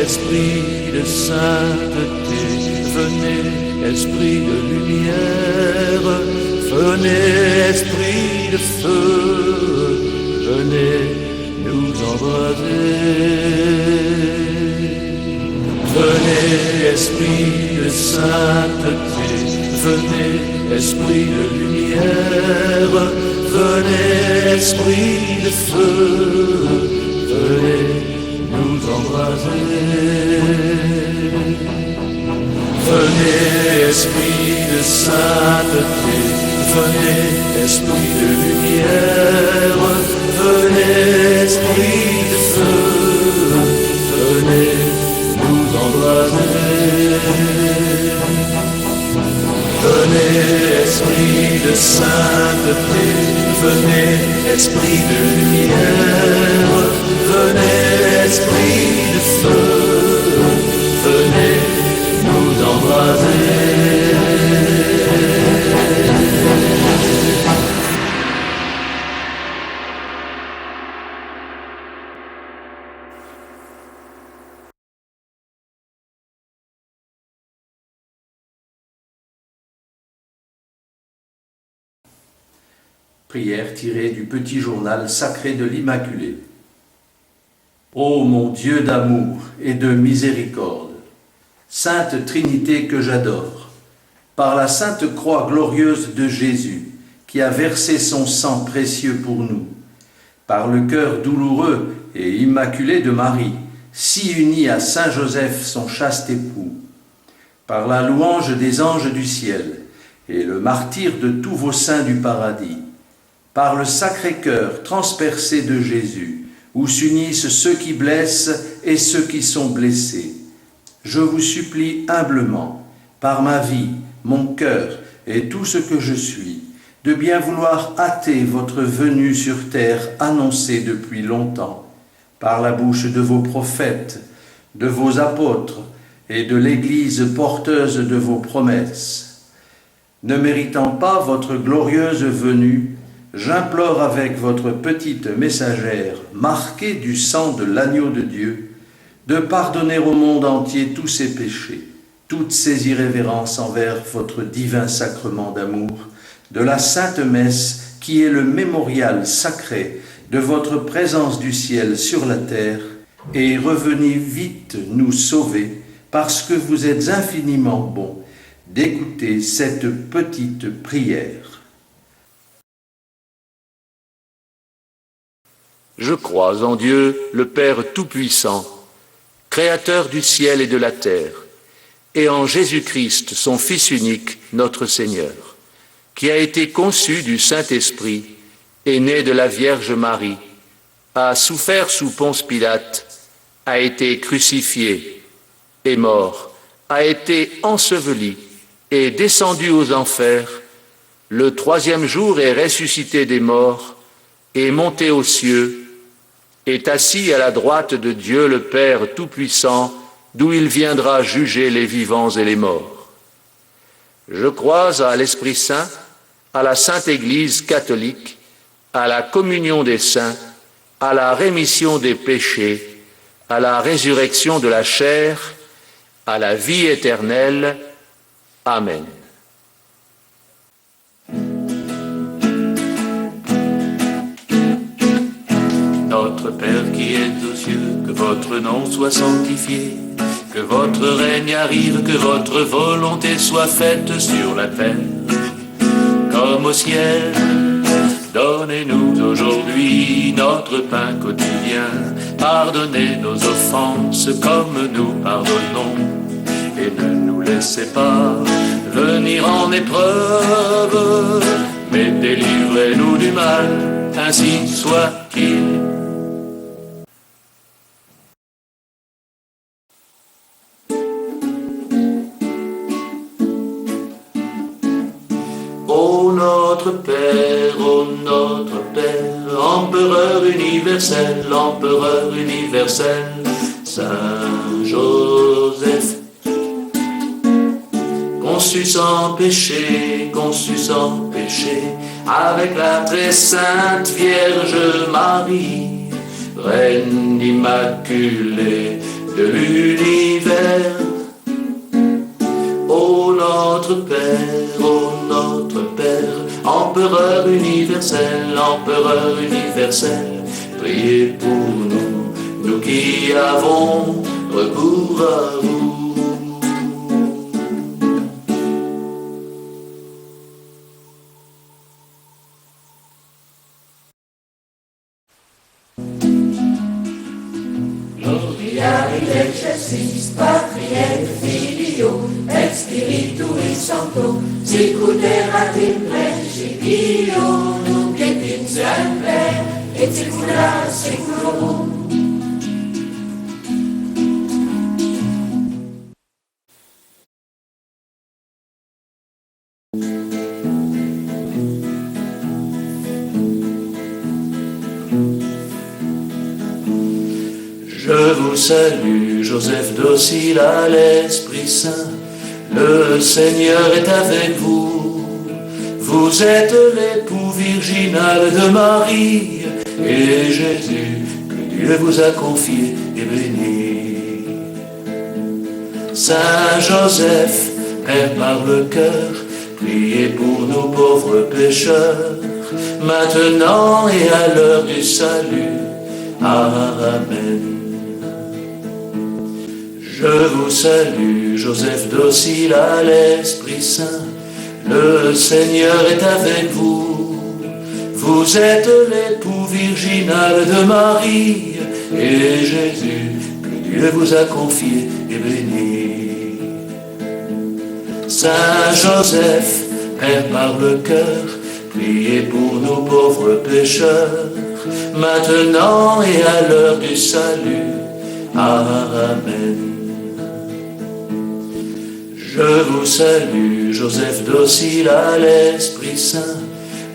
esprit de sainteté, venez, esprit de lumière, venez, esprit de feu, venez nous embraser. Venez, esprit de sainteté, venez, esprit de lumière, venez, esprit de feu, venez nous embraser. Venez, esprit de sainteté, venez, esprit de lumière, venez, esprit de feu, venez nous embraser. Venez, esprit de sainteté, venez, esprit de lumière, venez, esprit de feu, venez nous embraser. Prière tirée du petit journal sacré de l'Immaculée. Ô mon Dieu d'amour et de miséricorde, Sainte Trinité que j'adore, par la sainte croix glorieuse de Jésus, qui a versé son sang précieux pour nous, par le cœur douloureux et immaculé de Marie, si unie à Saint Joseph son chaste époux, par la louange des anges du ciel et le martyre de tous vos saints du paradis, par le Sacré-Cœur transpercé de Jésus, où s'unissent ceux qui blessent et ceux qui sont blessés, je vous supplie humblement, par ma vie, mon cœur et tout ce que je suis, de bien vouloir hâter votre venue sur terre annoncée depuis longtemps, par la bouche de vos prophètes, de vos apôtres et de l'Église porteuse de vos promesses. Ne méritant pas votre glorieuse venue, j'implore avec votre petite messagère, marquée du sang de l'agneau de Dieu, de pardonner au monde entier tous ses péchés, toutes ses irrévérences envers votre divin sacrement d'amour, de la Sainte Messe qui est le mémorial sacré de votre présence du ciel sur la terre, et revenez vite nous sauver, parce que vous êtes infiniment bon d'écouter cette petite prière. Je crois en Dieu, le Père Tout-Puissant, Créateur du ciel et de la terre, et en Jésus-Christ, son Fils unique, notre Seigneur, qui a été conçu du Saint-Esprit, est né de la Vierge Marie, a souffert sous Ponce Pilate, a été crucifié, est mort, a été enseveli, est descendu aux enfers, le troisième jour est ressuscité des morts, est monté aux cieux, est assis à la droite de Dieu le Père Tout-Puissant, d'où il viendra juger les vivants et les morts. Je crois à l'Esprit Saint, à la Sainte Église catholique, à la communion des saints, à la rémission des péchés, à la résurrection de la chair, à la vie éternelle. Amen. Notre Père qui es aux cieux, que votre nom soit sanctifié, que votre règne arrive, que votre volonté soit faite sur la terre comme au ciel. Donnez-nous aujourd'hui notre pain quotidien, pardonnez nos offenses comme nous pardonnons, et ne nous laissez pas venir en épreuve, mais délivrez-nous du mal, ainsi soit-il. Ô notre Père, empereur universel, Saint Joseph, conçu sans péché, avec la très sainte Vierge Marie, Reine immaculée de l'univers. Ô notre Père, empereur universel, priez pour nous, nous qui avons recours à vous. Gloria in excelsis Patriae Filio et Spiritui Sancto, sicut erat in principio, nunc et in semper, et saecula saeculorum. Je vous salue, Joseph docile à l'Esprit Saint, le Seigneur est avec vous. Vous êtes l'époux virginal de Marie, et Jésus, que Dieu vous a confié, est béni. Saint Joseph, Père par le cœur, priez pour nous pauvres pécheurs, maintenant et à l'heure du salut. Amen. Je vous salue, Joseph docile à l'Esprit Saint, le Seigneur est avec vous. Vous êtes l'époux virginal de Marie, et Jésus, que Dieu vous a confié, est béni. Saint Joseph, Père par le cœur, priez pour nous pauvres pécheurs, maintenant et à l'heure du salut. Amen. Je vous salue, Joseph docile à l'Esprit Saint,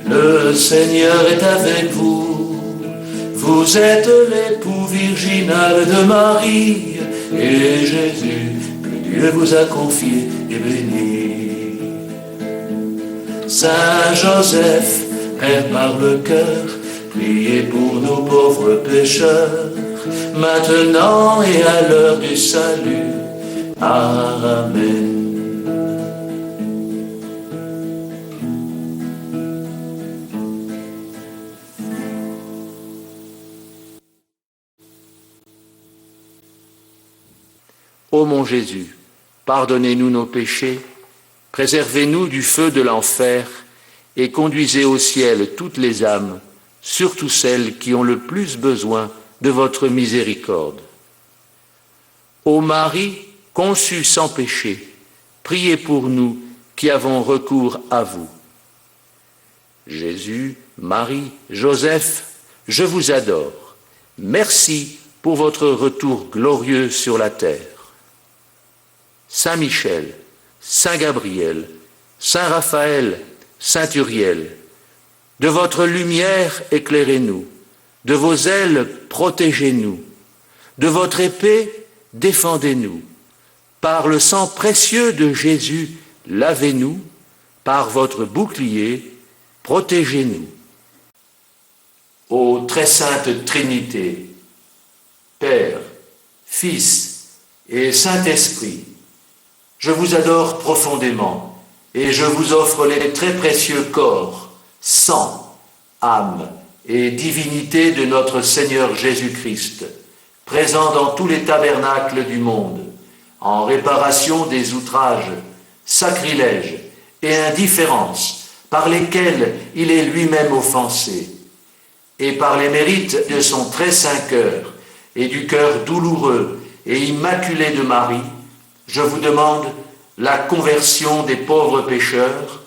le Seigneur est avec vous. Vous êtes l'époux virginal de Marie, et Jésus, que Dieu vous a confié, est béni. Saint Joseph, Père par le cœur, priez pour nous pauvres pécheurs, maintenant et à l'heure du salut. Amen. Ô mon Jésus, pardonnez-nous nos péchés, préservez-nous du feu de l'enfer et conduisez au ciel toutes les âmes, surtout celles qui ont le plus besoin de votre miséricorde. Ô Marie, conçue sans péché, priez pour nous qui avons recours à vous. Jésus, Marie, Joseph, je vous adore. Merci pour votre retour glorieux sur la terre. Saint Michel, Saint Gabriel, Saint Raphaël, Saint Uriel, de votre lumière éclairez-nous, de vos ailes protégez-nous, de votre épée défendez-nous, par le sang précieux de Jésus lavez-nous, par votre bouclier protégez-nous. Ô très sainte Trinité, Père, Fils et Saint-Esprit, je vous adore profondément et je vous offre les très précieux corps, sang, âme et divinité de notre Seigneur Jésus-Christ, présent dans tous les tabernacles du monde, en réparation des outrages, sacrilèges et indifférences par lesquels il est lui-même offensé, et par les mérites de son très saint cœur et du cœur douloureux et immaculé de Marie, je vous demande la conversion des pauvres pécheurs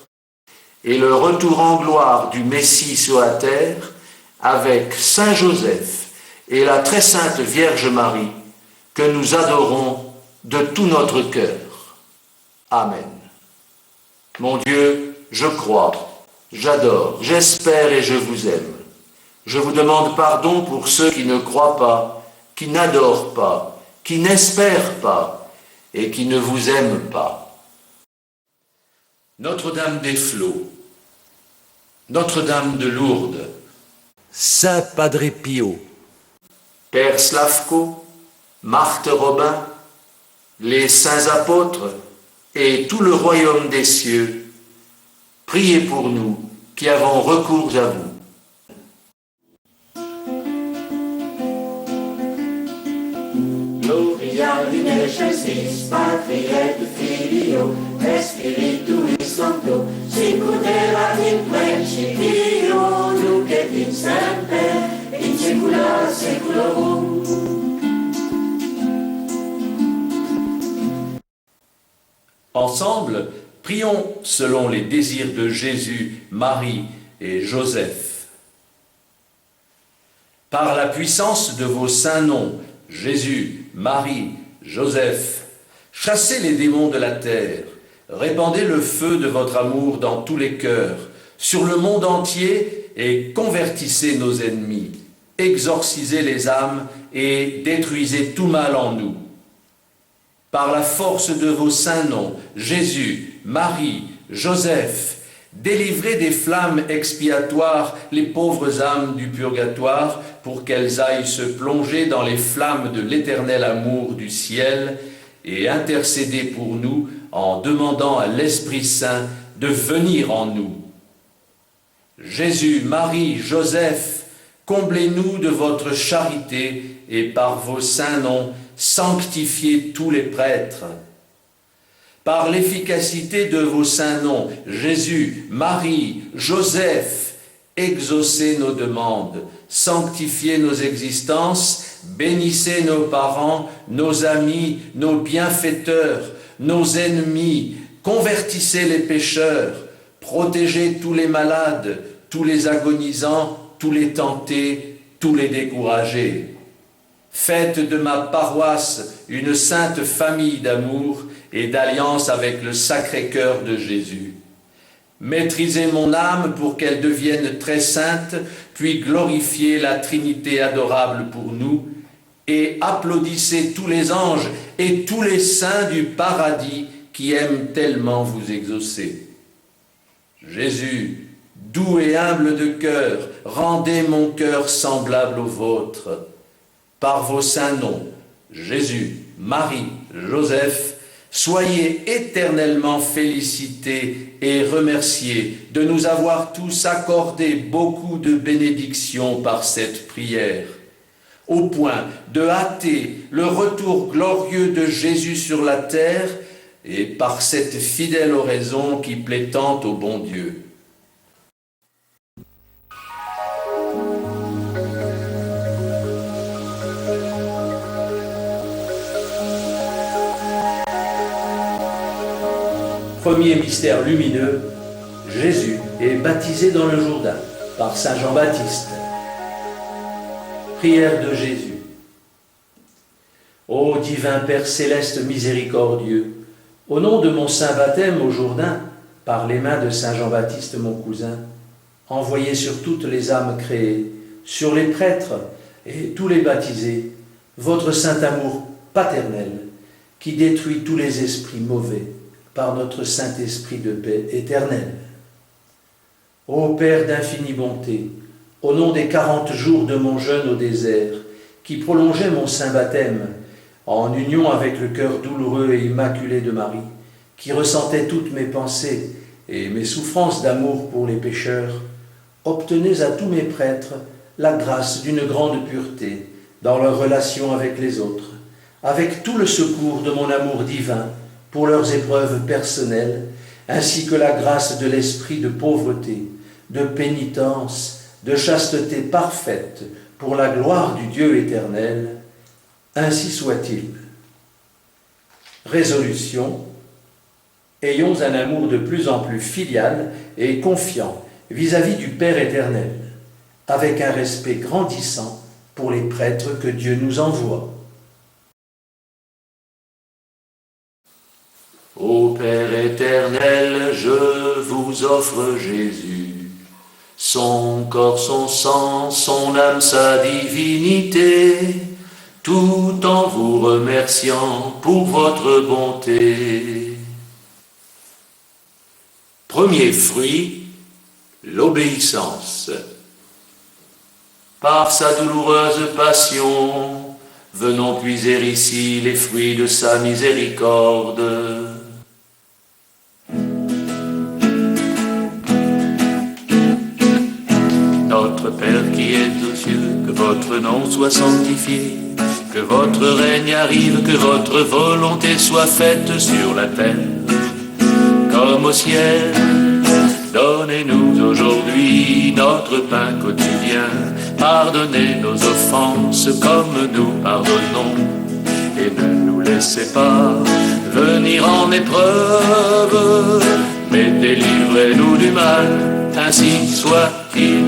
et le retour en gloire du Messie sur la terre avec Saint Joseph et la très sainte Vierge Marie que nous adorons de tout notre cœur. Amen. Mon Dieu, je crois, j'adore, j'espère et je vous aime. Je vous demande pardon pour ceux qui ne croient pas, qui n'adorent pas, qui n'espèrent pas et qui ne vous aiment pas. Notre-Dame des Flots, Notre-Dame de Lourdes, Saint Padre Pio, Père Slavko, Marthe Robin, les saints apôtres et tout le royaume des cieux, priez pour nous qui avons recours à vous. Gloria in excelsis Patri et Filio et Spiritui Sancto, sicut erat in principio, nunc et in semper, in saecula saeculorum. Ensemble, prions selon les désirs de Jésus, Marie et Joseph. Par la puissance de vos saints noms, Jésus, Marie, Joseph, chassez les démons de la terre, répandez le feu de votre amour dans tous les cœurs, sur le monde entier, et convertissez nos ennemis, exorcisez les âmes et détruisez tout mal en nous. Par la force de vos saints noms, Jésus, Marie, Joseph, délivrez des flammes expiatoires les pauvres âmes du purgatoire pour qu'elles aillent se plonger dans les flammes de l'éternel amour du ciel et intercédez pour nous en demandant à l'Esprit Saint de venir en nous. Jésus, Marie, Joseph, comblez-nous de votre charité et par vos saints noms, sanctifiez tous les prêtres. Par l'efficacité de vos saints noms, Jésus, Marie, Joseph, exaucez nos demandes, sanctifiez nos existences, bénissez nos parents, nos amis, nos bienfaiteurs, nos ennemis, convertissez les pécheurs, protégez tous les malades, tous les agonisants, tous les tentés, tous les découragés. Faites de ma paroisse une sainte famille d'amour et d'alliance avec le Sacré-Cœur de Jésus. Maîtrisez mon âme pour qu'elle devienne très sainte, puis glorifiez la Trinité adorable pour nous, et applaudissez tous les anges et tous les saints du paradis qui aiment tellement vous exaucer. Jésus, doux et humble de cœur, rendez mon cœur semblable au vôtre. Par vos saints noms, Jésus, Marie, Joseph, soyez éternellement félicités et remerciés de nous avoir tous accordé beaucoup de bénédictions par cette prière, au point de hâter le retour glorieux de Jésus sur la terre et par cette fidèle oraison qui plaît tant au bon Dieu. Premier mystère lumineux, Jésus est baptisé dans le Jourdain par saint Jean-Baptiste. Prière de Jésus. Ô divin Père céleste miséricordieux, au nom de mon saint baptême au Jourdain, par les mains de saint Jean-Baptiste mon cousin, envoyez sur toutes les âmes créées, sur les prêtres et tous les baptisés, votre saint amour paternel qui détruit tous les esprits mauvais, par notre Saint-Esprit de paix éternelle. Ô Père d'infinie bonté, au nom des 40 jours de mon jeûne au désert, qui prolongeait mon saint baptême, en union avec le cœur douloureux et immaculé de Marie, qui ressentait toutes mes pensées et mes souffrances d'amour pour les pécheurs, obtenez à tous mes prêtres la grâce d'une grande pureté dans leur relation avec les autres, avec tout le secours de mon amour divin, pour leurs épreuves personnelles, ainsi que la grâce de l'esprit de pauvreté, de pénitence, de chasteté parfaite, pour la gloire du Dieu éternel, ainsi soit-il. Résolution. Ayons un amour de plus en plus filial et confiant vis-à-vis du Père éternel, avec un respect grandissant pour les prêtres que Dieu nous envoie. Ô Père éternel, je vous offre Jésus, son corps, son sang, son âme, sa divinité, tout en vous remerciant pour votre bonté. Premier fruit, l'obéissance. Par sa douloureuse passion, venons puiser ici les fruits de sa miséricorde. Notre Père qui es aux cieux, que votre nom soit sanctifié, que votre règne arrive, que votre volonté soit faite sur la terre comme au ciel. Donnez-nous aujourd'hui notre pain quotidien. Pardonnez nos offenses comme nous pardonnons. Et ne nous laissez pas venir en épreuve, mais délivrez-nous du mal, ainsi soit-il.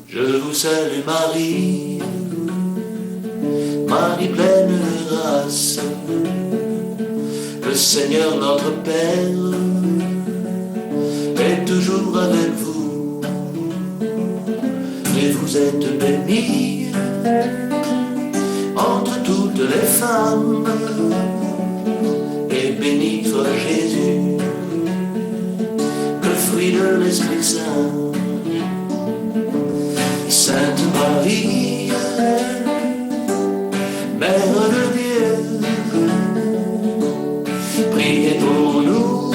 Je vous salue Marie, Marie pleine de grâce, le Seigneur notre Père est toujours avec vous, et vous êtes bénie entre toutes les femmes, et béni soit Jésus, le fruit de l'Esprit Saint. Sainte Marie, Mère de Dieu, priez pour nous,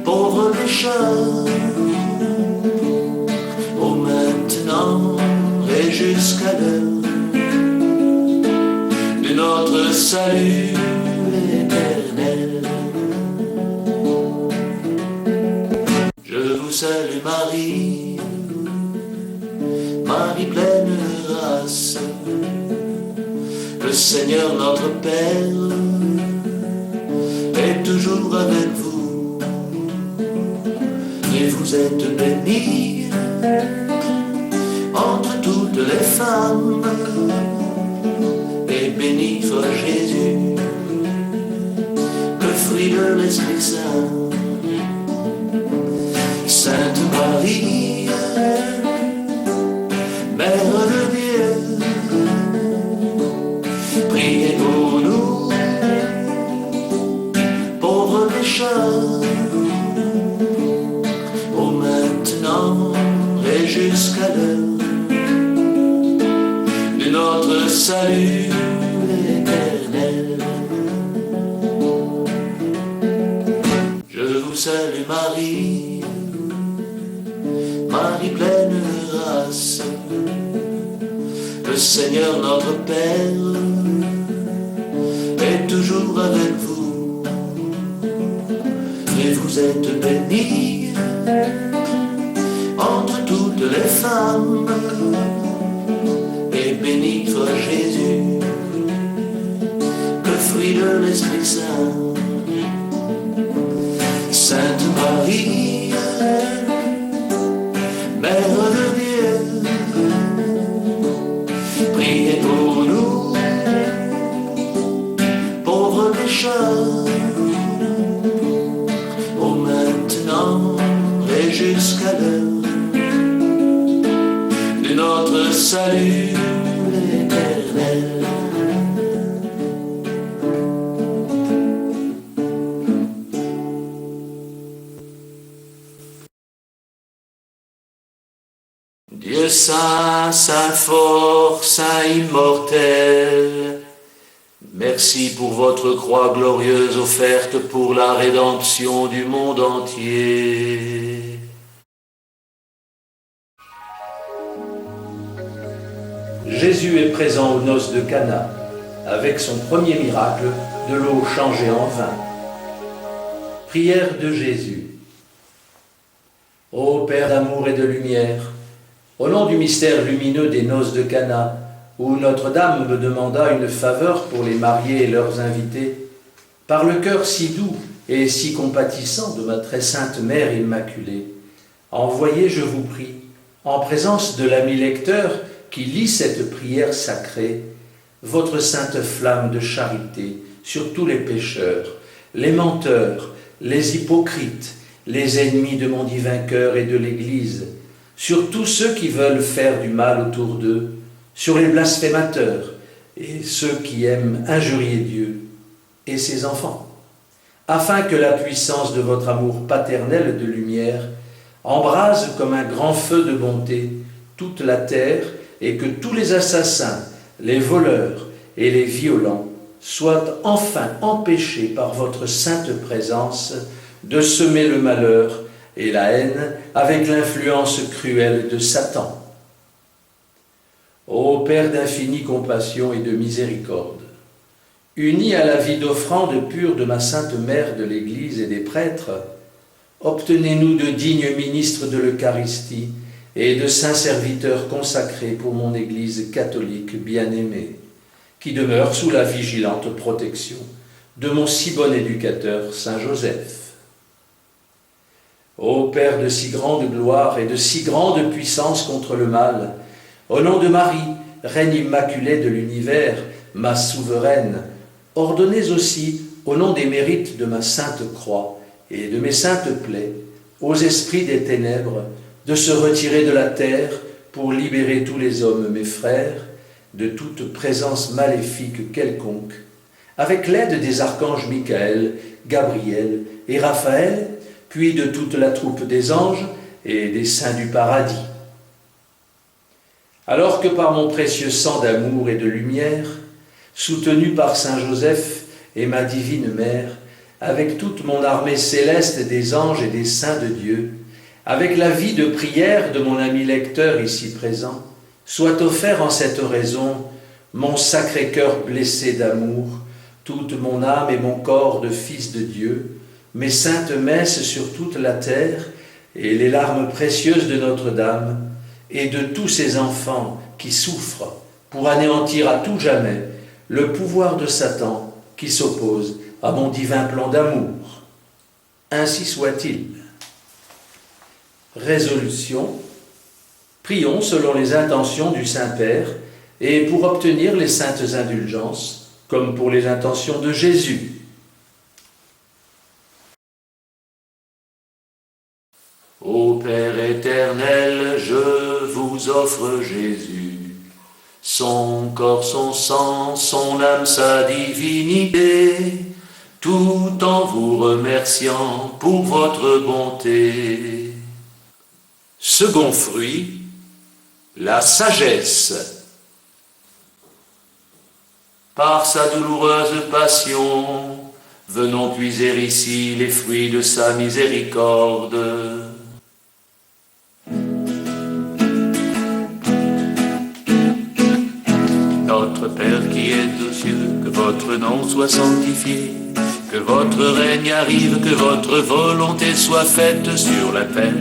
pauvres pécheurs, ô maintenant et jusqu'à l'heure de notre salut éternel. Je vous salue Marie, Marie pleine de grâce, le Seigneur notre Père est toujours avec vous, et vous êtes bénie entre toutes les femmes, et béni soit Jésus, le fruit de l'Esprit Saint. Sainte Marie, Mère de Dieu, priez pour nous, pauvres pécheurs, ô maintenant et jusqu'à l'heure de notre salut éternel. Je vous salue Marie, Marie pleine de grâce, le Seigneur notre Père est toujours avec vous, et vous êtes bénie entre toutes les femmes, et béni soit Jésus, le fruit de l'Esprit Saint. Sainte Marie, Mère de Dieu, priez pour nous, pauvres pécheurs, ô maintenant et jusqu'à l'heure de notre salut éternel. Dieu saint, saint fort, saint immortel, merci pour votre croix glorieuse offerte pour la rédemption du monde entier. Jésus est présent aux noces de Cana, avec son premier miracle, de l'eau changée en vin. Prière de Jésus. Ô Père d'amour et de lumière, au nom du mystère lumineux des noces de Cana, où Notre-Dame me demanda une faveur pour les mariés et leurs invités, par le cœur si doux et si compatissant de ma très sainte Mère Immaculée, envoyez, je vous prie, en présence de l'ami lecteur qui lit cette prière sacrée, votre sainte flamme de charité sur tous les pécheurs, les menteurs, les hypocrites, les ennemis de mon divin cœur et de l'Église, sur tous ceux qui veulent faire du mal autour d'eux, sur les blasphémateurs et ceux qui aiment injurier Dieu et ses enfants. afin que la puissance de votre amour paternel de lumière embrase comme un grand feu de bonté toute la terre et que tous les assassins, les voleurs et les violents soient enfin empêchés par votre sainte présence de semer le malheur et la haine avec l'influence cruelle de Satan. Ô Père d'infinie compassion et de miséricorde, uni à la vie d'offrande pure de ma sainte mère de l'Église et des prêtres, obtenez-nous de dignes ministres de l'Eucharistie et de saints serviteurs consacrés pour mon Église catholique bien-aimée, qui demeure sous la vigilante protection de mon si bon éducateur, Saint Joseph. Ô Père de si grande gloire et de si grande puissance contre le mal, au nom de Marie, Reine immaculée de l'univers, ma souveraine, ordonnez aussi, au nom des mérites de ma sainte croix et de mes saintes plaies, aux esprits des ténèbres, de se retirer de la terre pour libérer tous les hommes, mes frères, de toute présence maléfique quelconque, avec l'aide des archanges Michael, Gabriel et Raphaël, puis de toute la troupe des anges et des saints du paradis. Alors que par mon précieux sang d'amour et de lumière, soutenu par Saint Joseph et ma divine mère, avec toute mon armée céleste des anges et des saints de Dieu, avec la vie de prière de mon ami lecteur ici présent, soit offert en cette oraison mon sacré cœur blessé d'amour, toute mon âme et mon corps de fils de Dieu, mes saintes messes sur toute la terre et les larmes précieuses de Notre-Dame et de tous ces enfants qui souffrent pour anéantir à tout jamais le pouvoir de Satan qui s'oppose à mon divin plan d'amour. Ainsi soit-il. Résolution. Prions selon les intentions du Saint-Père et pour obtenir les saintes indulgences, comme pour les intentions de Jésus. Ô Père éternel, je vous offre Jésus, son corps, son sang, son âme, sa divinité, tout en vous remerciant pour votre bonté. Second fruit, la sagesse. Par sa douloureuse passion, venons puiser ici les fruits de sa miséricorde. Notre Père qui es aux cieux, que votre nom soit sanctifié, que votre règne arrive, que votre volonté soit faite sur la terre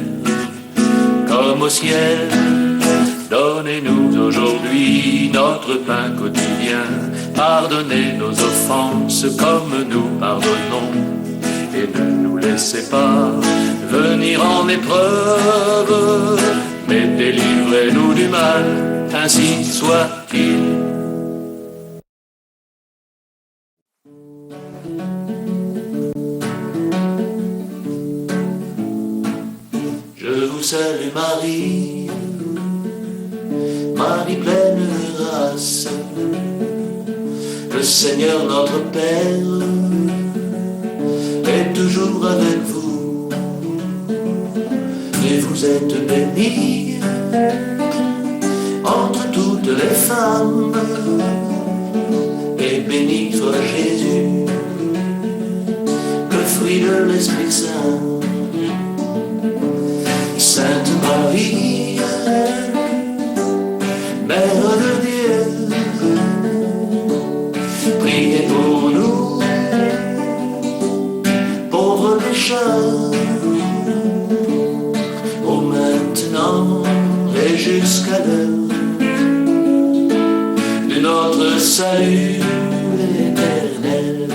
comme au ciel. Donnez-nous aujourd'hui notre pain quotidien. Pardonnez nos offenses comme nous pardonnons. Et ne nous laissez pas venir en épreuve, mais délivrez-nous du mal, ainsi soit-il. Je vous salue Marie, Marie pleine de grâce, le Seigneur notre Père est toujours avec vous, et vous êtes bénie entre toutes les femmes, et béni soit Jésus, le fruit de l'Esprit Saint. Sainte Marie, Mère de Dieu, priez pour nous, pauvres pécheurs, ô maintenant et jusqu'à l'heure de notre salut éternel.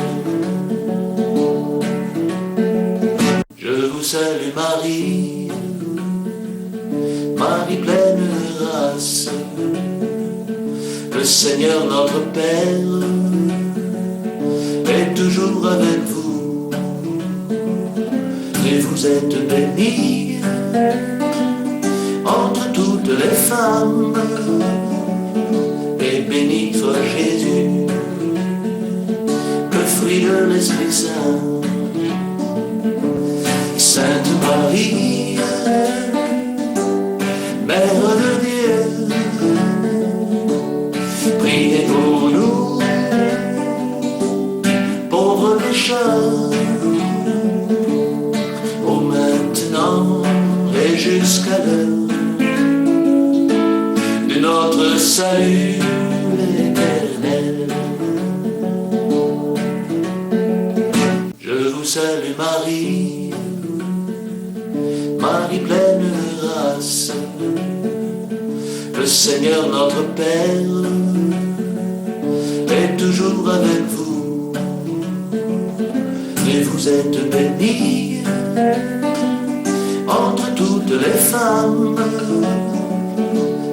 Je vous salue Marie, Marie pleine de grâce, le Seigneur notre Père est toujours avec vous, et vous êtes bénie entre toutes les femmes, et béni soit Jésus, le fruit de l'Esprit Saint. Sainte Marie, Mère de Dieu, priez pour nous, pauvres pécheurs, ô maintenant et jusqu'à l'heure de notre salut éternel. Je vous salue Marie, Marie pleine de grâce, le Seigneur notre Père est toujours avec vous, et vous êtes bénie entre toutes les femmes,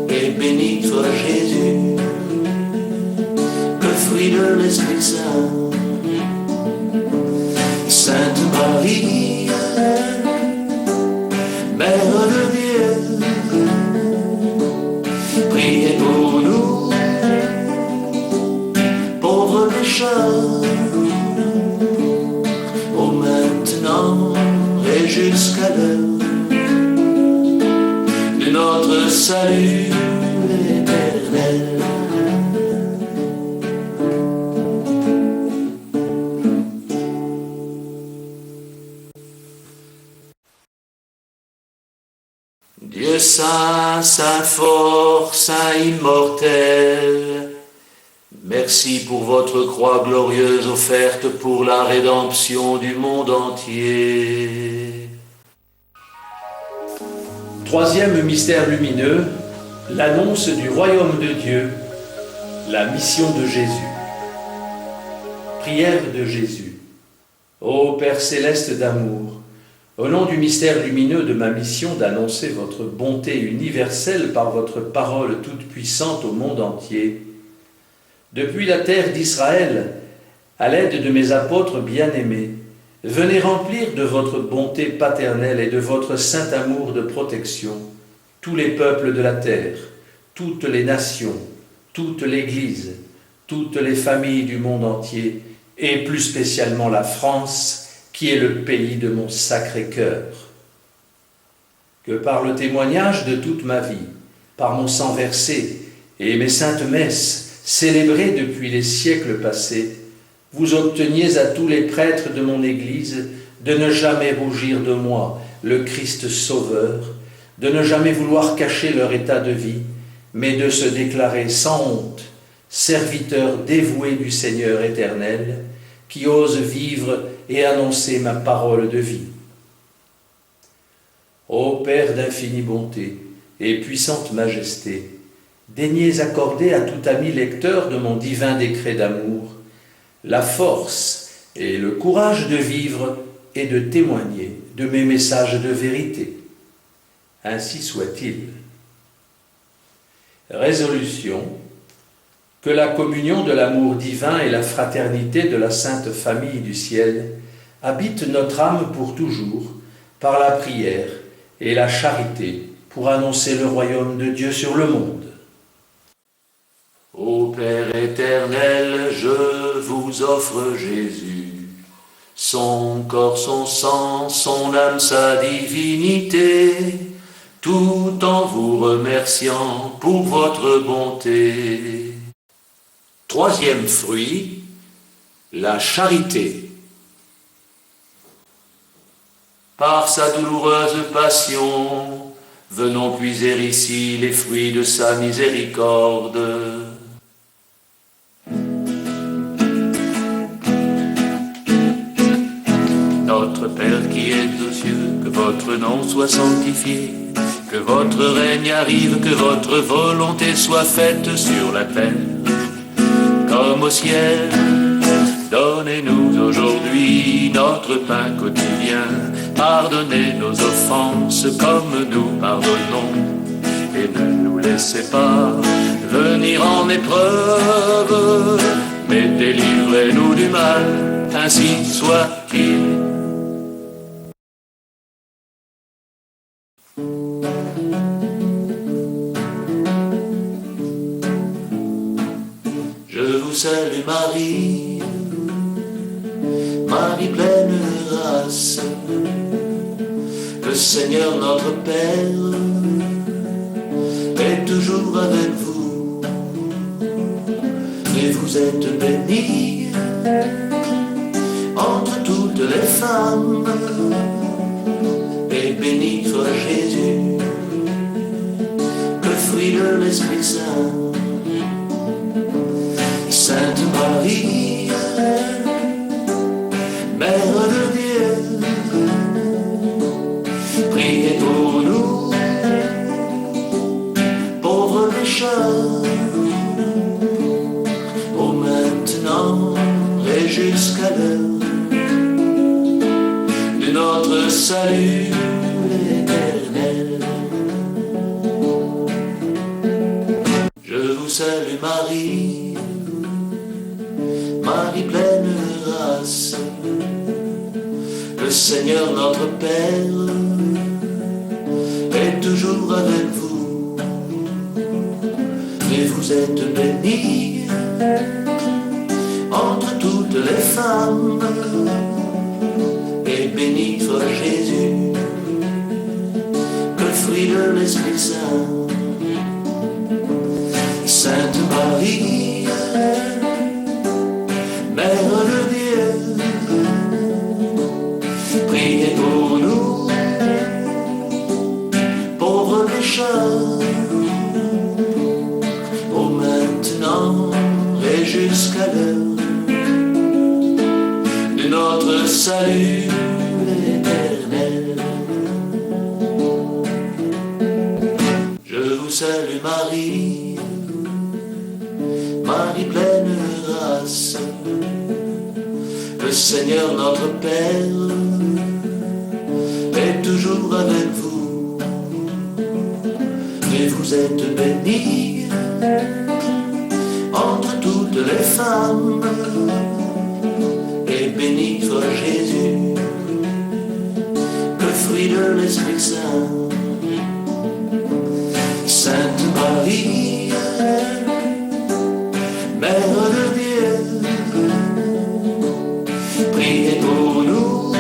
et béni soit Jésus, le fruit de l'Esprit Saint. Sainte Marie, Mère de Dieu, priez pour nous, pauvres pécheurs, ô maintenant et jusqu'à l'heure de notre salut éternel. Dieu saint, saint fort, saint immortel, merci pour votre croix glorieuse offerte pour la rédemption du monde entier. Troisième mystère lumineux, l'annonce du royaume de Dieu, la mission de Jésus. Prière de Jésus. Ô Père céleste d'amour, au nom du mystère lumineux de ma mission d'annoncer votre bonté universelle par votre parole toute puissante au monde entier, depuis la terre d'Israël, à l'aide de mes apôtres bien-aimés, venez remplir de votre bonté paternelle et de votre saint amour de protection tous les peuples de la terre, toutes les nations, toute l'Église, toutes les familles du monde entier, et plus spécialement la France, qui est le pays de mon sacré cœur. Que par le témoignage de toute ma vie, par mon sang versé et mes saintes messes célébrées depuis les siècles passés, vous obteniez à tous les prêtres de mon Église de ne jamais rougir de moi, le Christ Sauveur, de ne jamais vouloir cacher leur état de vie, mais de se déclarer sans honte, serviteurs dévoués du Seigneur éternel, qui ose vivre et annoncer ma parole de vie. Ô Père d'infinie bonté et puissante majesté, daignez accorder à tout ami lecteur de mon divin décret d'amour la force et le courage de vivre et de témoigner de mes messages de vérité. Ainsi soit-il. Résolution: que la communion de l'amour divin et la fraternité de la Sainte Famille du ciel habitent notre âme pour toujours, par la prière et la charité, pour annoncer le royaume de Dieu sur le monde. Ô Père éternel, je vous offre Jésus, son corps, son sang, son âme, sa divinité, tout en vous remerciant pour votre bonté. Troisième fruit, la charité. Par sa douloureuse passion, venons puiser ici les fruits de sa miséricorde. Notre Père qui êtes aux cieux, que votre nom soit sanctifié, que votre règne arrive, que votre volonté soit faite sur la terre comme au ciel. Donnez-nous aujourd'hui notre pain quotidien. Pardonnez nos offenses comme nous pardonnons. Et ne nous laissez pas venir en épreuve, mais délivrez-nous du mal, ainsi soit-il. Je vous salue Marie, Marie pleine de grâce, Seigneur notre Père est toujours avec vous, et vous êtes bénie entre toutes les femmes, et béni soit Jésus, le fruit de l'Esprit Saint. Sainte Marie, Mère de Dieu, priez pour nous, pauvres pécheurs, ô maintenant et jusqu'à l'heure de notre salut éternel. Je vous salue Marie, Marie pleine de grâce, le Seigneur notre Père est toujours avec vous, et vous êtes bénie entre toutes les femmes, et béni soit Jésus, le fruit de l'Esprit Saint. Sainte Marie, Mère de Dieu, priez pour nous, pauvres pécheurs, ô maintenant et jusqu'à l'heure de notre salut éternel. Je vous salue Marie, Marie pleine de grâce, le Seigneur notre Père est toujours avec vous, et vous êtes bénie entre toutes les femmes, et béni soit Jésus, le fruit de l'Esprit Saint. Sainte Marie, Mère de Dieu, priez pour nous,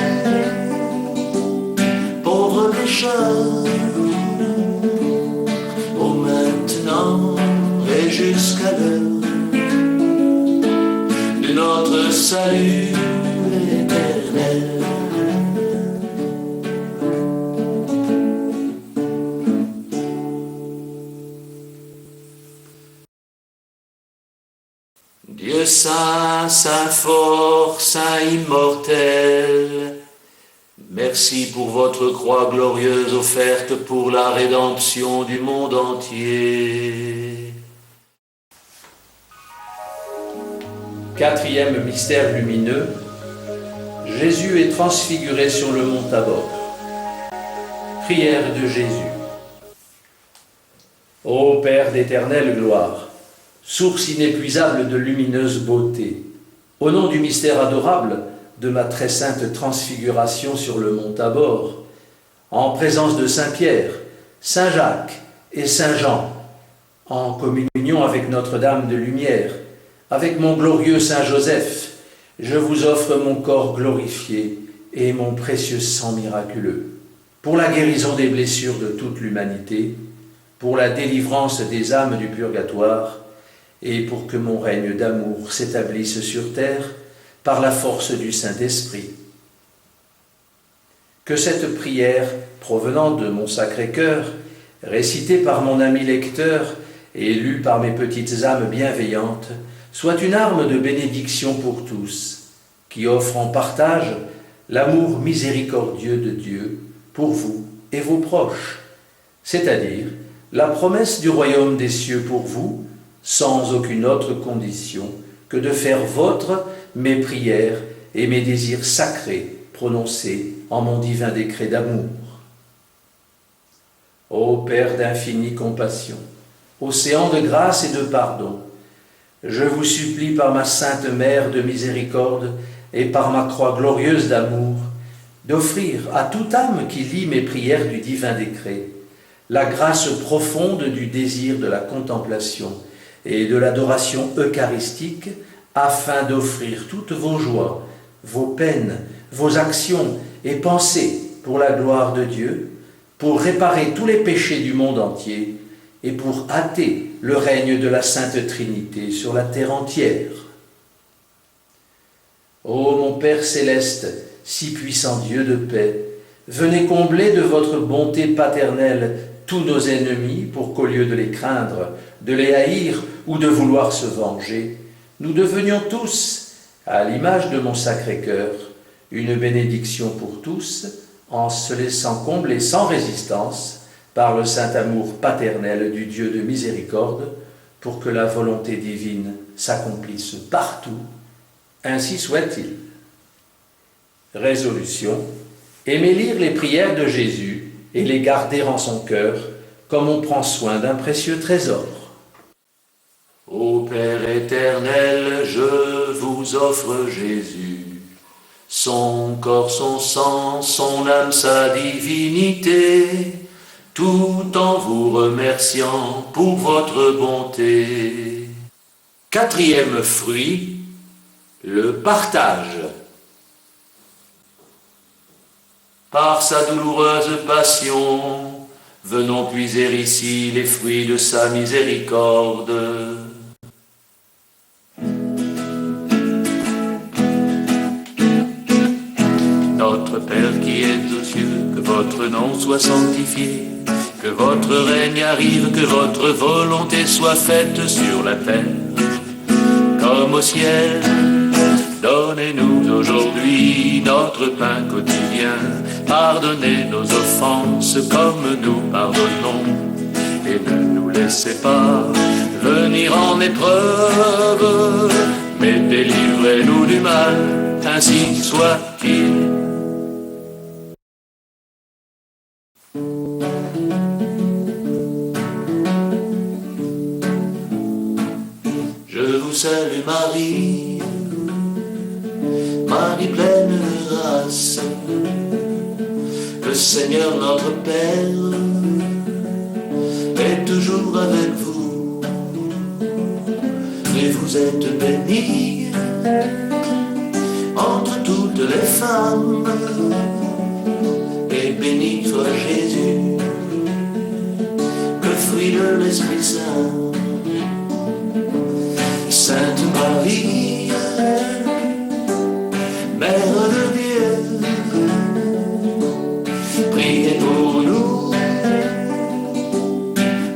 pauvres pécheurs, ô maintenant et jusqu'à l'heure de notre salut éternel. Dieu saint, saint fort, saint immortel, merci pour votre croix glorieuse offerte pour la rédemption du monde entier. Quatrième mystère lumineux, Jésus est transfiguré sur le mont Tabor. Prière de Jésus. Ô Père d'éternelle gloire, source inépuisable de lumineuse beauté, au nom du mystère adorable de ma très sainte transfiguration sur le mont Tabor, en présence de Saint Pierre, Saint Jacques et Saint Jean, en communion avec Notre-Dame de Lumière, avec mon glorieux Saint Joseph, je vous offre mon corps glorifié et mon précieux sang miraculeux, pour la guérison des blessures de toute l'humanité, pour la délivrance des âmes du purgatoire, et pour que mon règne d'amour s'établisse sur terre par la force du Saint-Esprit. Que cette prière, provenant de mon Sacré-Cœur, récitée par mon ami lecteur et lue par mes petites âmes bienveillantes, soit une arme de bénédiction pour tous, qui offre en partage l'amour miséricordieux de Dieu pour vous et vos proches, c'est-à-dire la promesse du royaume des cieux pour vous, sans aucune autre condition que de faire vôtre mes prières et mes désirs sacrés prononcés en mon divin décret d'amour. Ô Père d'infinie compassion, océan de grâce et de pardon, je vous supplie par ma Sainte Mère de miséricorde et par ma croix glorieuse d'amour, d'offrir à toute âme qui lit mes prières du divin décret la grâce profonde du désir de la contemplation et de l'adoration eucharistique, afin d'offrir toutes vos joies, vos peines, vos actions et pensées pour la gloire de Dieu, pour réparer tous les péchés du monde entier et pour hâter le règne de la Sainte Trinité sur la terre entière. Ô mon Père céleste, si puissant Dieu de paix, venez combler de votre bonté paternelle tous nos ennemis pour qu'au lieu de les craindre, de les haïr ou de vouloir se venger, nous devenions tous, à l'image de mon Sacré-Cœur, une bénédiction pour tous, en se laissant combler sans résistance par le saint amour paternel du Dieu de miséricorde, pour que la volonté divine s'accomplisse partout. Ainsi soit-il. Résolution: aimer lire les prières de Jésus et les garder en son cœur, comme on prend soin d'un précieux trésor. Ô Père éternel, je vous offre Jésus, son corps, son sang, son âme, sa divinité, tout en vous remerciant pour votre bonté. Quatrième fruit, le partage. Par sa douloureuse passion, venons puiser ici les fruits de sa miséricorde. Notre Père qui es aux cieux, que votre nom soit sanctifié, que votre règne arrive, que votre volonté soit faite sur la terre comme au ciel. Donnez-nous aujourd'hui notre pain quotidien. Pardonnez nos offenses comme nous pardonnons. Et ne nous laissez pas venir en épreuve, mais délivrez-nous du mal, ainsi soit-il. Je vous salue Marie, Marie pleine de grâce, le Seigneur notre Père est toujours avec vous, et vous êtes bénie entre toutes les femmes, et béni soit Jésus, le fruit de l'Esprit Saint. Sainte Marie, Mère de Dieu, priez pour nous,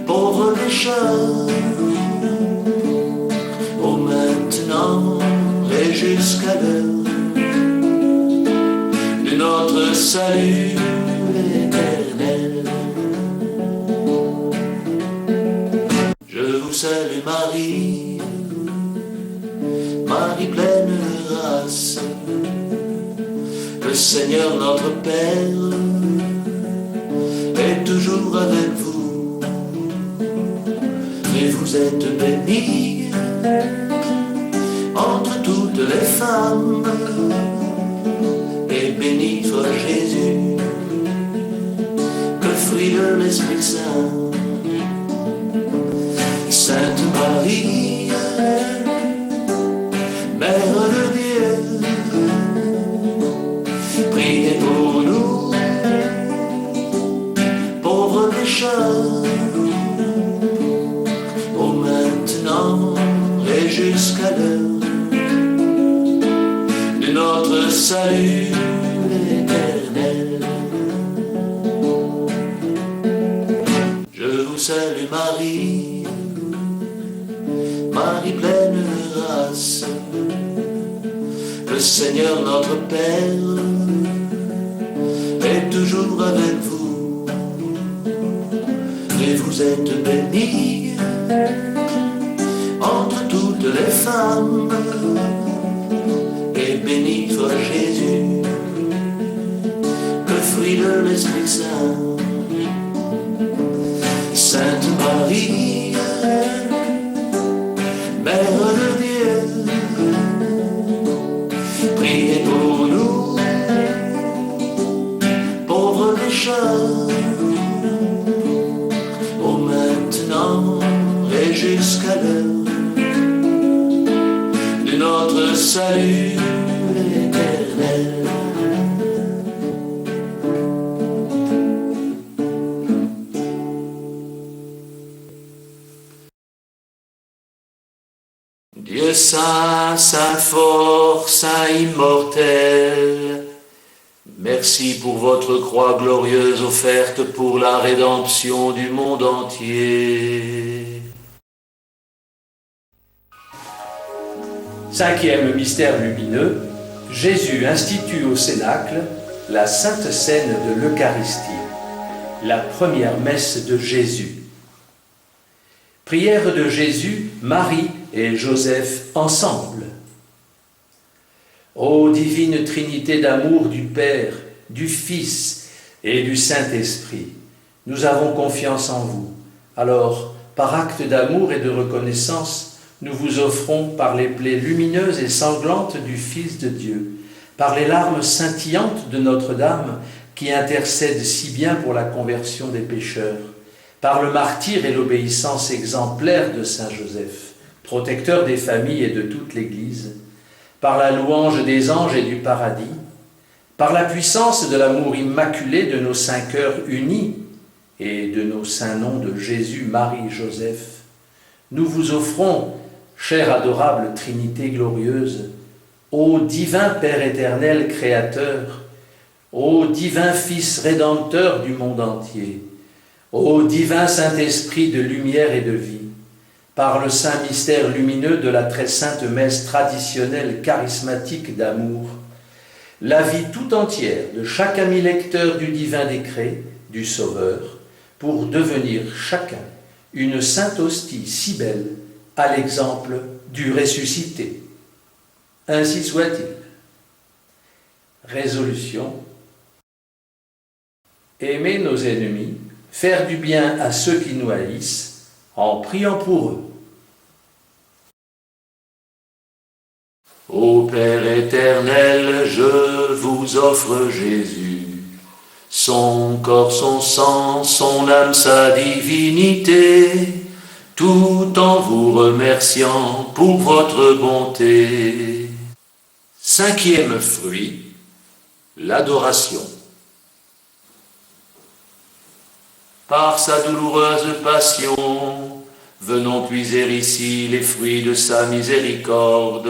pauvres pécheurs, ô maintenant et jusqu'à l'heure de notre salut éternel. Je vous salue Marie, Marie pleine de grâce, le Seigneur notre Père est toujours avec vous, et vous êtes bénie entre toutes les femmes, et béni soit Jésus, le fruit de l'Esprit Saint. Sainte Marie, Mère de Dieu, priez pour nous, pauvres pécheurs, ô maintenant et jusqu'à l'heure de notre salut éternel. Je vous salue Marie, Marie pleine de grâce, le Seigneur notre Père est toujours avec vous, et vous êtes bénie entre toutes les femmes, et béni soit Jésus, le fruit de l'Esprit Saint. Sainte Marie, Mère de Dieu, priez pour nous, pauvres pécheurs, ô maintenant et jusqu'à l'heure de notre salut éternel. Dieu saint, saint fort, saint immortel, merci pour votre croix glorieuse offerte pour la rédemption du monde entier. Cinquième mystère lumineux, Jésus institue au Cénacle la Sainte Scène de l'Eucharistie, la première messe de Jésus. Prière de Jésus, Marie et Joseph ensemble. Ô divine Trinité d'amour du Père, du Fils et du Saint-Esprit, nous avons confiance en vous. Alors, par acte d'amour et de reconnaissance, nous vous offrons par les plaies lumineuses et sanglantes du Fils de Dieu, par les larmes scintillantes de Notre-Dame qui intercède si bien pour la conversion des pécheurs, par le martyre et l'obéissance exemplaire de Saint Joseph, protecteur des familles et de toute l'Église, par la louange des anges et du paradis, par la puissance de l'amour immaculé de nos saints cœurs unis et de nos saints noms de Jésus, Marie, Joseph, nous vous offrons, chère adorable Trinité glorieuse, ô divin Père éternel créateur, ô divin Fils rédempteur du monde entier, ô divin Saint-Esprit de lumière et de vie, par le saint mystère lumineux de la très sainte messe traditionnelle charismatique d'amour, la vie tout entière de chaque ami lecteur du divin décret, du Sauveur, pour devenir chacun une sainte hostie si belle, à l'exemple du ressuscité. Ainsi soit-il. Résolution. Aimer nos ennemis, faire du bien à ceux qui nous haïssent, en priant pour eux. Ô Père éternel, je vous offre Jésus, son corps, son sang, son âme, sa divinité, tout en vous remerciant pour votre bonté. Cinquième fruit, l'adoration. Par sa douloureuse passion, venons puiser ici les fruits de sa miséricorde.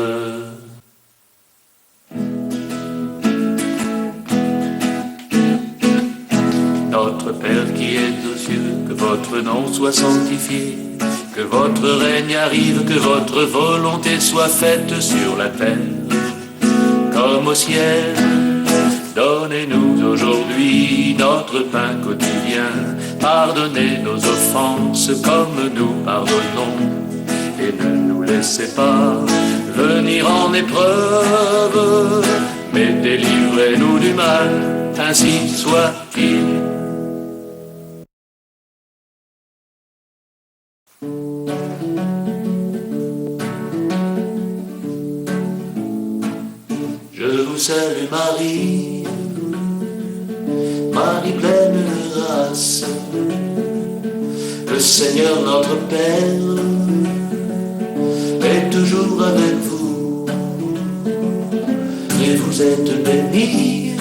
Notre Père qui es aux cieux, que votre nom soit sanctifié, que votre règne arrive, que votre volonté soit faite sur la terre comme au ciel. Donnez-nous aujourd'hui notre pain quotidien. Pardonnez nos offenses comme nous pardonnons. Et ne nous laissez pas venir en épreuve, mais délivrez-nous du mal, ainsi soit-il. Je vous salue Marie, Marie pleine de grâce, le Seigneur notre Père est toujours avec vous, et vous êtes bénie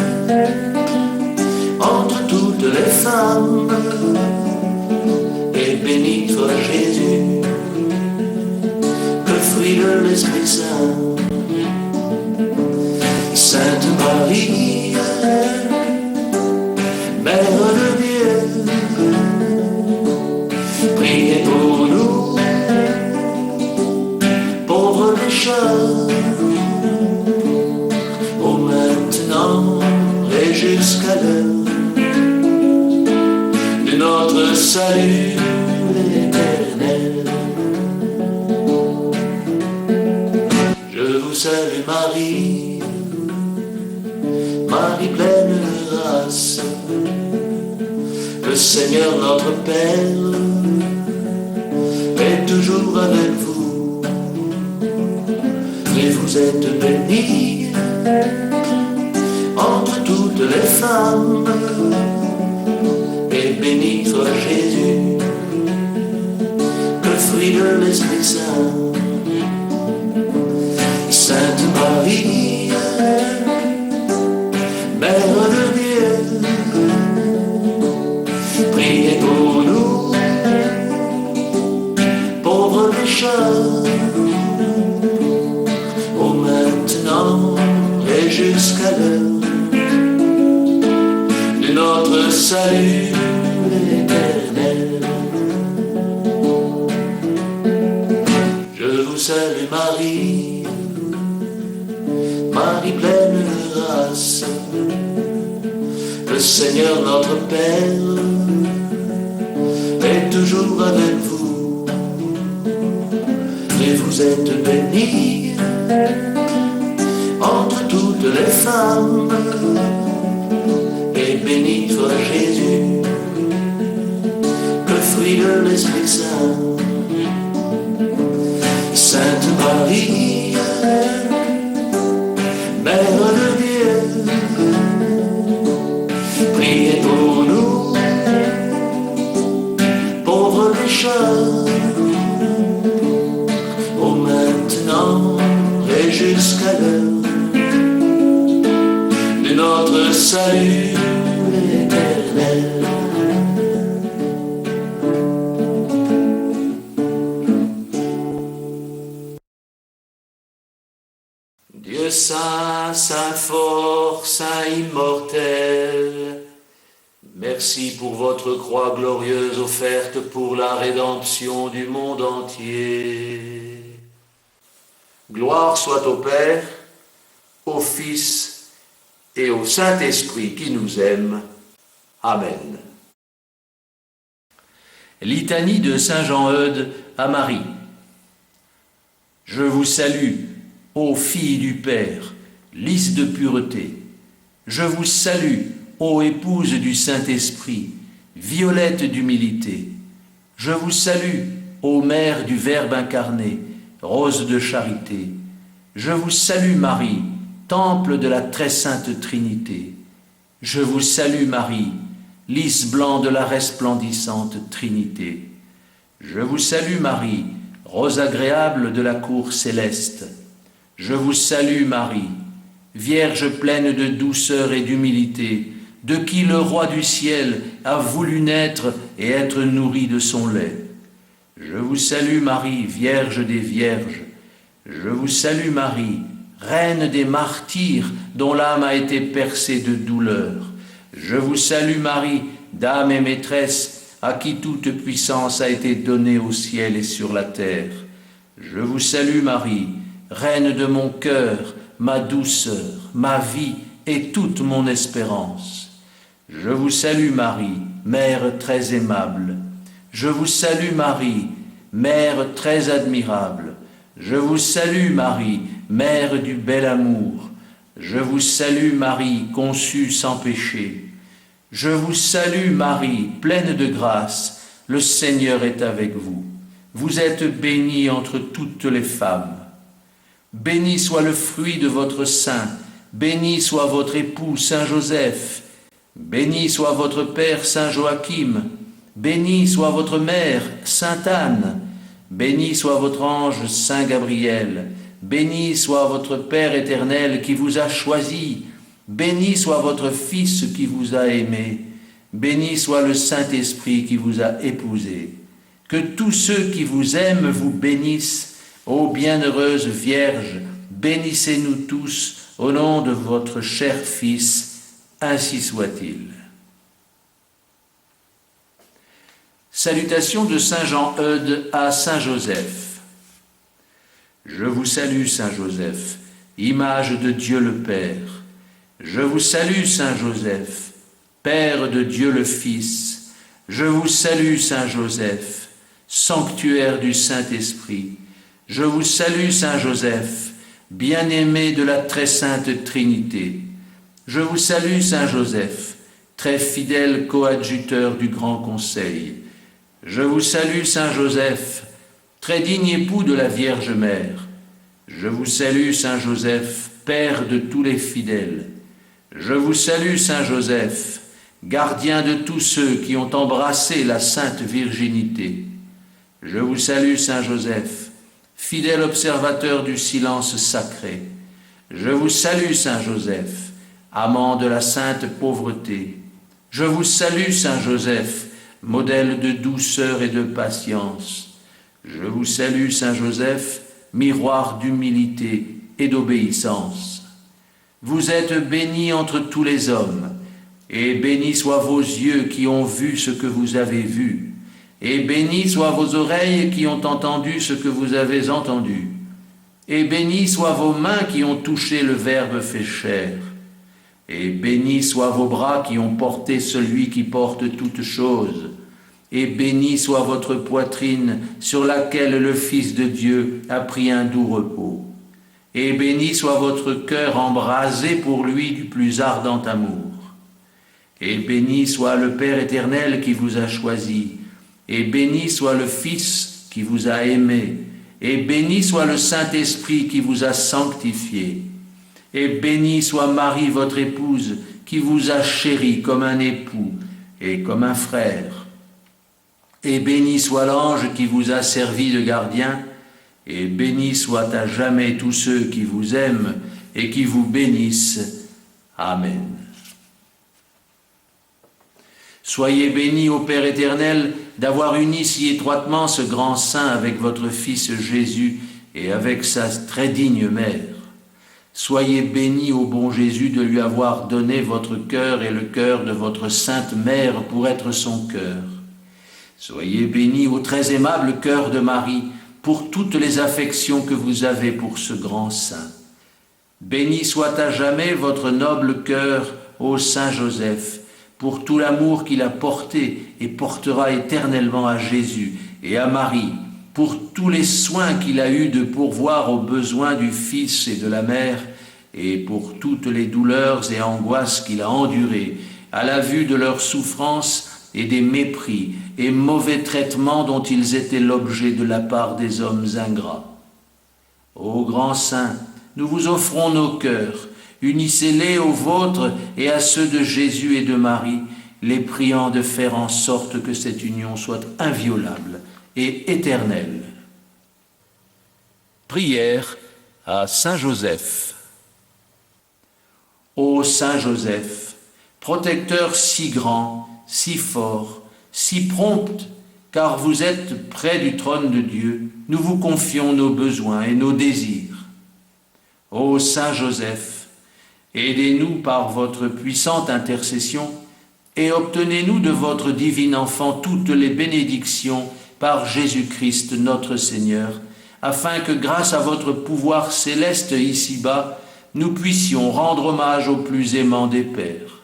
entre toutes les femmes, et béni soit Jésus, le fruit de l'Esprit Saint. Sainte Marie, Mère de Dieu, priez pour nous, pauvres pécheurs, au maintenant et jusqu'à l'heure de notre salut éternel. Je vous salue Marie, Marie pleine de grâce, le Seigneur notre Père est toujours avec vous, et vous êtes bénie entre toutes les femmes, et béni soit Jésus, le fruit de l'Esprit Saint. Sainte Marie, Mère de Dieu, priez pour nous, pauvres pécheurs, salue l'Éternel. Je vous salue Marie, Marie pleine de grâce. Le Seigneur notre Père est toujours avec vous. Et vous êtes bénie entre toutes les femmes. Et béni soit Jésus, le fruit de l'Esprit Saint. Sainte Marie, Mère de Dieu, priez pour nous, pauvres pécheurs, ô maintenant et jusqu'à l'heure de notre salut éternel. Dieu saint, saint fort, saint immortel, merci pour votre croix glorieuse offerte pour la rédemption du monde entier. Gloire soit au Père, au Fils et au Saint-Esprit qui nous aime. Amen. Litanie de Saint Jean-Eudes à Marie. Je vous salue, ô fille du Père, lys de pureté. Je vous salue, ô épouse du Saint-Esprit, violette d'humilité. Je vous salue, ô mère du Verbe incarné, rose de charité. Je vous salue, Marie, temple de la très sainte Trinité. Je vous salue, Marie, lys blanc de la resplendissante Trinité. Je vous salue, Marie, rose agréable de la cour céleste. Je vous salue, Marie, Vierge pleine de douceur et d'humilité, de qui le roi du ciel a voulu naître et être nourri de son lait. Je vous salue, Marie, Vierge des Vierges. Je vous salue, Marie, Reine des martyrs, dont l'âme a été percée de douleur. Je vous salue, Marie, Dame et Maîtresse, à qui toute puissance a été donnée au ciel et sur la terre. Je vous salue, Marie, Reine de mon cœur, ma douceur, ma vie et toute mon espérance. Je vous salue, Marie, Mère très aimable. Je vous salue, Marie, Mère très admirable. Je vous salue, Marie, Mère du bel amour. Je vous salue, Marie, conçue sans péché. Je vous salue, Marie, pleine de grâce. Le Seigneur est avec vous. Vous êtes bénie entre toutes les femmes. Béni soit le fruit de votre sein, béni soit votre époux Saint Joseph, béni soit votre père Saint Joachim, béni soit votre mère Sainte Anne, béni soit votre ange Saint Gabriel, béni soit votre Père éternel qui vous a choisi, béni soit votre Fils qui vous a aimé, béni soit le Saint-Esprit qui vous a épousé. Que tous ceux qui vous aiment vous bénissent. Ô bienheureuse Vierge, bénissez-nous tous au nom de votre cher Fils, ainsi soit-il. Salutation de Saint Jean-Eudes à Saint Joseph. Je vous salue, Saint Joseph, image de Dieu le Père. Je vous salue, Saint Joseph, Père de Dieu le Fils. Je vous salue, Saint Joseph, sanctuaire du Saint-Esprit. Je vous salue, Saint Joseph, bien-aimé de la très sainte Trinité. Je vous salue, Saint Joseph, très fidèle coadjuteur du Grand Conseil. Je vous salue, Saint Joseph, très digne époux de la Vierge Mère. Je vous salue, Saint Joseph, Père de tous les fidèles. Je vous salue, Saint Joseph, gardien de tous ceux qui ont embrassé la sainte virginité. Je vous salue, Saint Joseph, fidèle observateur du silence sacré. Je vous salue, Saint Joseph, amant de la sainte pauvreté. Je vous salue, Saint Joseph, modèle de douceur et de patience. Je vous salue, Saint Joseph, miroir d'humilité et d'obéissance. Vous êtes béni entre tous les hommes, Et bénis soient vos yeux qui ont vu ce que vous avez vu. Et bénis soient vos oreilles qui ont entendu ce que vous avez entendu. Et bénis soient vos mains qui ont touché le Verbe fait chair. Et bénis soient vos bras qui ont porté celui qui porte toutes choses. Et bénis soit votre poitrine sur laquelle le Fils de Dieu a pris un doux repos. Et béni soit votre cœur embrasé pour lui du plus ardent amour. Et béni soit le Père éternel qui vous a choisi. Et béni soit le Fils qui vous a aimé. Et béni soit le Saint-Esprit qui vous a sanctifié. Et béni soit Marie, votre épouse, qui vous a chéri comme un époux et comme un frère. Et béni soit l'ange qui vous a servi de gardien. Et béni soit à jamais tous ceux qui vous aiment et qui vous bénissent. Amen. Soyez bénis, ô Père éternel, d'avoir uni si étroitement ce grand saint avec votre Fils Jésus et avec sa très digne mère. Soyez bénis, ô bon Jésus, de lui avoir donné votre cœur et le cœur de votre sainte mère pour être son cœur. Soyez bénis, ô très aimable cœur de Marie, pour toutes les affections que vous avez pour ce grand saint. Béni soit à jamais votre noble cœur, ô Saint Joseph, pour tout l'amour qu'il a porté et portera éternellement à Jésus et à Marie, pour tous les soins qu'il a eus de pourvoir aux besoins du Fils et de la Mère, et pour toutes les douleurs et angoisses qu'il a endurées à la vue de leurs souffrances et des mépris et mauvais traitements dont ils étaient l'objet de la part des hommes ingrats. Ô grand saint, nous vous offrons nos cœurs, unissez-les aux vôtres et à ceux de Jésus et de Marie, les priant de faire en sorte que cette union soit inviolable et éternelle. Prière à Saint Joseph. Ô Saint Joseph, protecteur si grand, si fort, si prompt, car vous êtes près du trône de Dieu, nous vous confions nos besoins et nos désirs. Ô Saint Joseph, aidez-nous par votre puissante intercession et obtenez-nous de votre divin enfant toutes les bénédictions par Jésus-Christ notre Seigneur, afin que grâce à votre pouvoir céleste ici-bas, nous puissions rendre hommage au plus aimant des pères.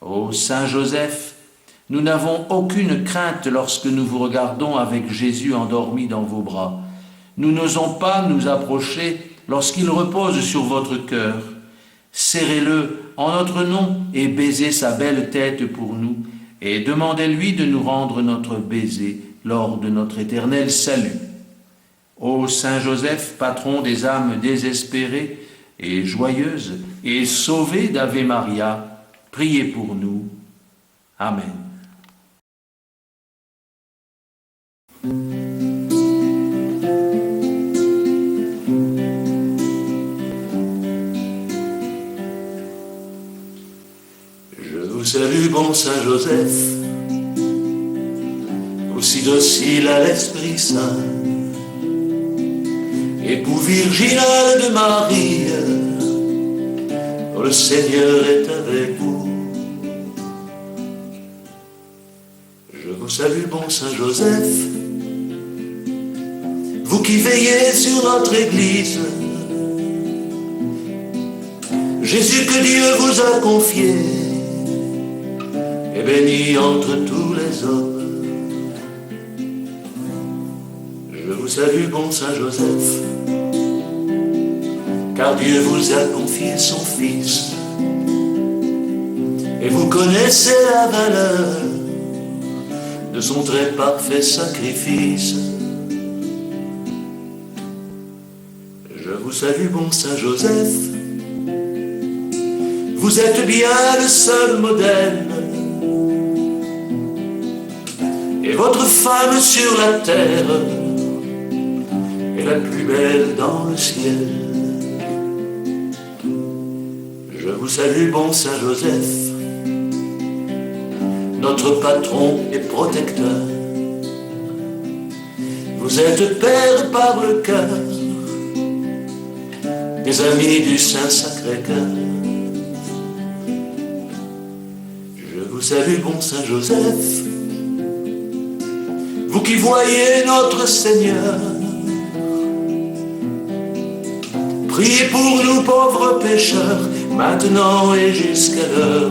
Ô Saint Joseph, nous n'avons aucune crainte lorsque nous vous regardons avec Jésus endormi dans vos bras. Nous n'osons pas nous approcher lorsqu'il repose sur votre cœur. Serrez-le en notre nom et baisez sa belle tête pour nous, et demandez-lui de nous rendre notre baiser lors de notre éternel salut. Ô Saint Joseph, patron des âmes désespérées et joyeuses et sauvées d'Ave Maria, priez pour nous. Amen. Je vous salue, bon Saint Joseph, aussi docile à l'Esprit Saint, époux virginal de Marie, le Seigneur est avec vous. Je vous salue, bon Saint Joseph, vous qui veillez sur notre Église, Jésus que Dieu vous a confié, est béni entre tous les hommes. Je vous salue, bon Saint Joseph, car Dieu vous a confié son Fils, et vous connaissez la valeur de son très parfait sacrifice. Je vous salue, bon Saint Joseph, vous êtes bien le seul modèle, et votre femme sur la terre est la plus belle dans le ciel. Je vous salue, bon Saint Joseph, notre patron et protecteur. Vous êtes père par le cœur des amis du Saint-Sacré-Cœur. salue, bon Saint Joseph, vous qui voyez notre Seigneur. Priez pour nous pauvres pécheurs, maintenant et jusqu'à l'heure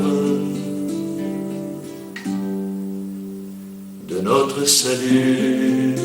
de notre salut.